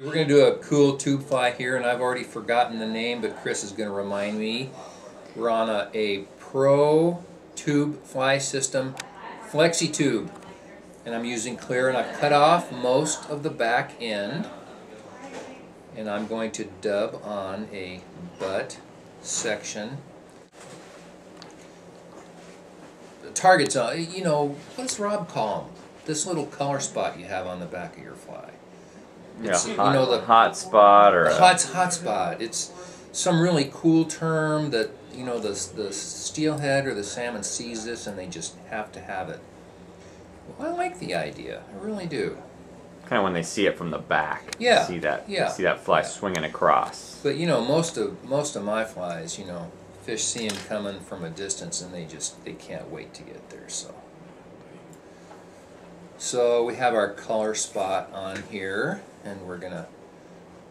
We're going to do a cool tube fly here, and I've already forgotten the name, but Chris is going to remind me. We're on a Pro tube fly system, Flexi tube, and I'm using clear, and I've cut off most of the back end, and I'm going to dub on a butt section. The target's on, you know, what does Rob call them? This little color spot you have on the back of your fly. It's, yeah, hot, you know, the hot spot or hot spot. It's some really cool term that, you know, the steelhead or the salmon sees this and they just have to have it. Well, I like the idea. I really do. kind of when they see it from the back. Yeah. See that? Yeah. See that fly swinging across. But you know, most of my flies, you know, fish see them coming from a distance and they can't wait to get there. So we have our color spot on here, and we're gonna.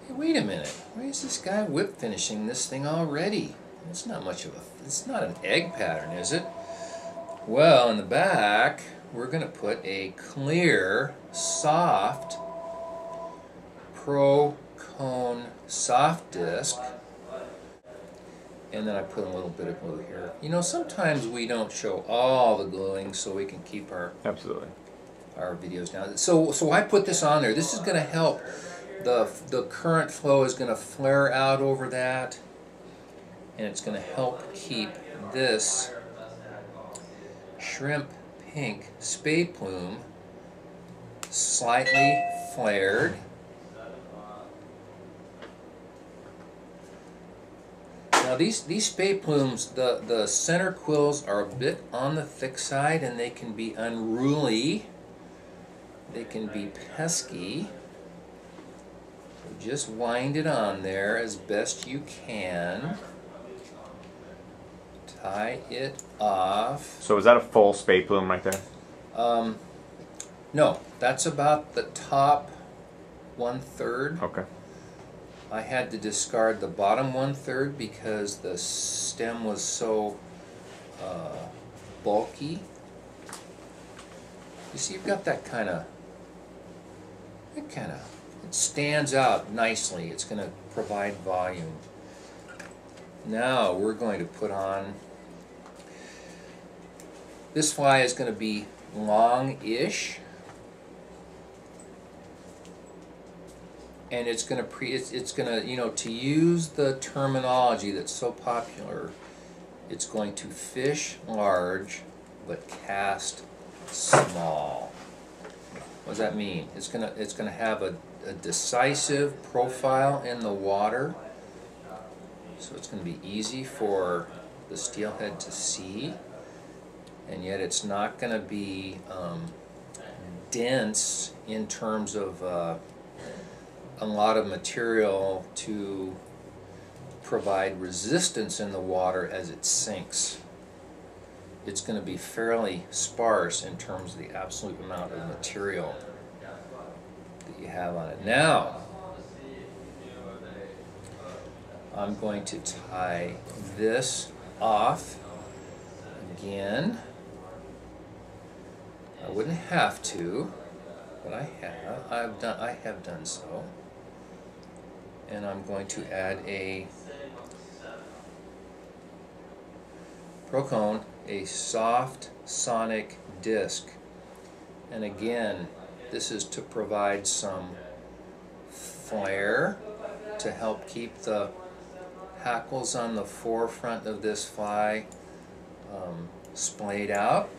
Hey, wait a minute. Why is this guy whip finishing this thing already? It's not much of a. It's not an egg pattern, is it? Well, in the back, we're gonna put a clear, soft Pro Cone soft disc. And then I put a little bit of glue here. You know, sometimes we don't show all the gluing so we can keep our videos down. So I put this on there. This is going to help. The current flow is going to flare out over that, and it's going to help keep this shrimp pink Spey plume slightly flared. Now these Spey plumes, the center quills are a bit on the thick side, and they can be unruly. They can be pesky. So just wind it on there as best you can. Tie it off. So is that a full Spey plume right there? No, that's about the top 1/3. Okay. I had to discard the bottom 1/3 because the stem was so bulky. You see, you've got that kind of, it stands out nicely. It's going to provide volume. Now we're going to put on, this fly is going to be long-ish. And it's gonna, you know, to use the terminology that's so popular, it's going to fish large but cast small. What does that mean? It's gonna have a decisive profile in the water, so it's gonna be easy for the steelhead to see, and yet it's not gonna be dense in terms of a lot of material to provide resistance in the water as it sinks. It's going to be fairly sparse in terms of the absolute amount of material that you have on it. Now, I'm going to tie this off again. I wouldn't have to, but I have done so. And I'm going to add a Pro Cone, a soft sonic disc. And again, this is to provide some flare to help keep the hackles on the forefront of this fly splayed out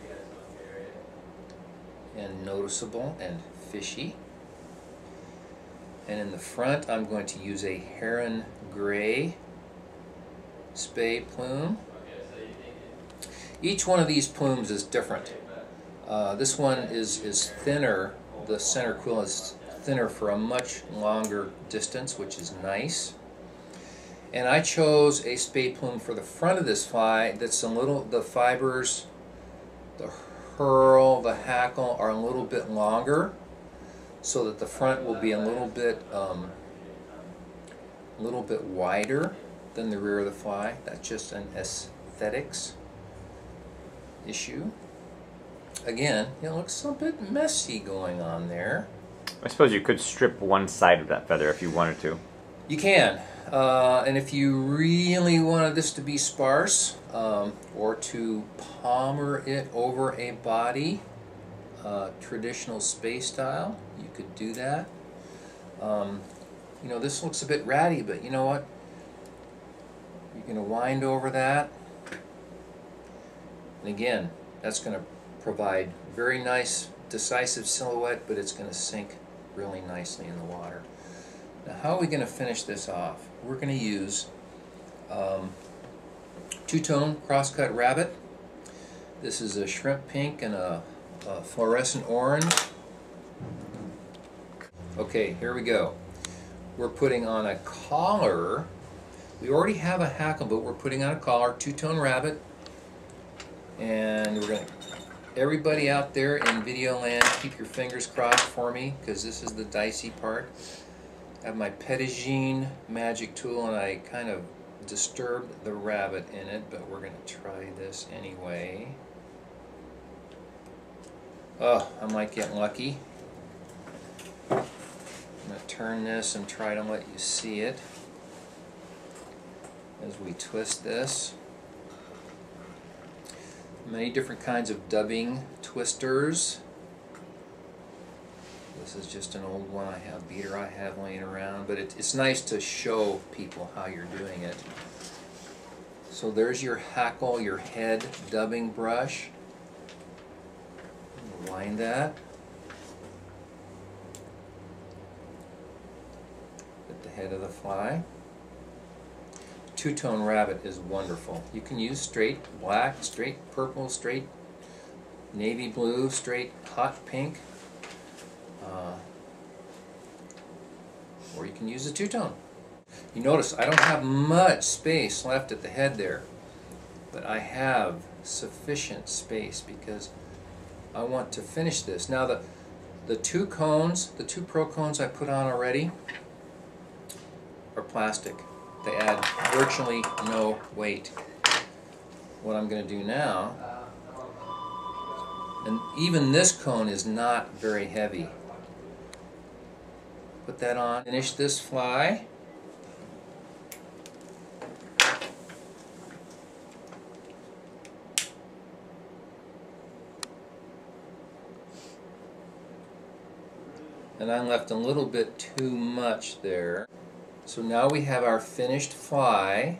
and noticeable and fishy. And in the front, I'm going to use a heron gray Spey plume. Each one of these plumes is different. This one is thinner. The center quill is thinner for a much longer distance, which is nice. And I chose a Spey plume for the front of this fly that's a little, the fibers, the herl, the hackle are a little bit longer, so that the front will be a little bit wider than the rear of the fly. That's just an aesthetics issue. Again, it looks a bit messy going on there. I suppose you could strip one side of that feather if you wanted to. You can. And if you really wanted this to be sparse, or to palmer it over a body, traditional Spey style, you could do that. You know, this looks a bit ratty, but you know what? You're going to wind over that. And again, that's going to provide very nice, decisive silhouette, but it's going to sink really nicely in the water. Now, how are we going to finish this off? We're going to use two-tone crosscut rabbit. This is a shrimp pink and a fluorescent orange. Okay, here we go. We're putting on a collar. We already have a hackle, but we're putting on a collar, two-tone rabbit. And we're going to, everybody out there in video land, keep your fingers crossed for me, because this is the dicey part. I have my Petitjean magic tool, and I kind of disturbed the rabbit in it, but we're going to try this anyway. Oh, I might get lucky. I'm going to turn this and try to let you see it as we twist this. Many different kinds of dubbing twisters. This is just an old one beater I have laying around, but it's nice to show people how you're doing it. So there's your hackle, your head dubbing brush. Wind that. At the head of the fly. Two-tone rabbit is wonderful. You can use straight black, straight purple, straight navy blue, straight hot pink, or you can use a two-tone. You notice I don't have much space left at the head there, but I have sufficient space because I want to finish this. Now the two cones, the two pro cones I put on already are plastic. They add virtually no weight. What I'm going to do now, and even this cone is not very heavy. Put that on, finish this fly. And I left a little bit too much there. So now we have our finished fly,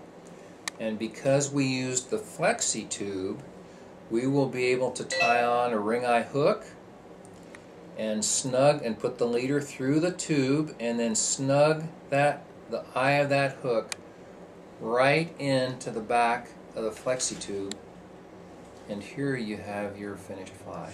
and because we used the Flexi tube, we will be able to tie on a ring eye hook and snug and put the leader through the tube and then snug the eye of that hook right into the back of the Flexi tube, and here you have your finished fly.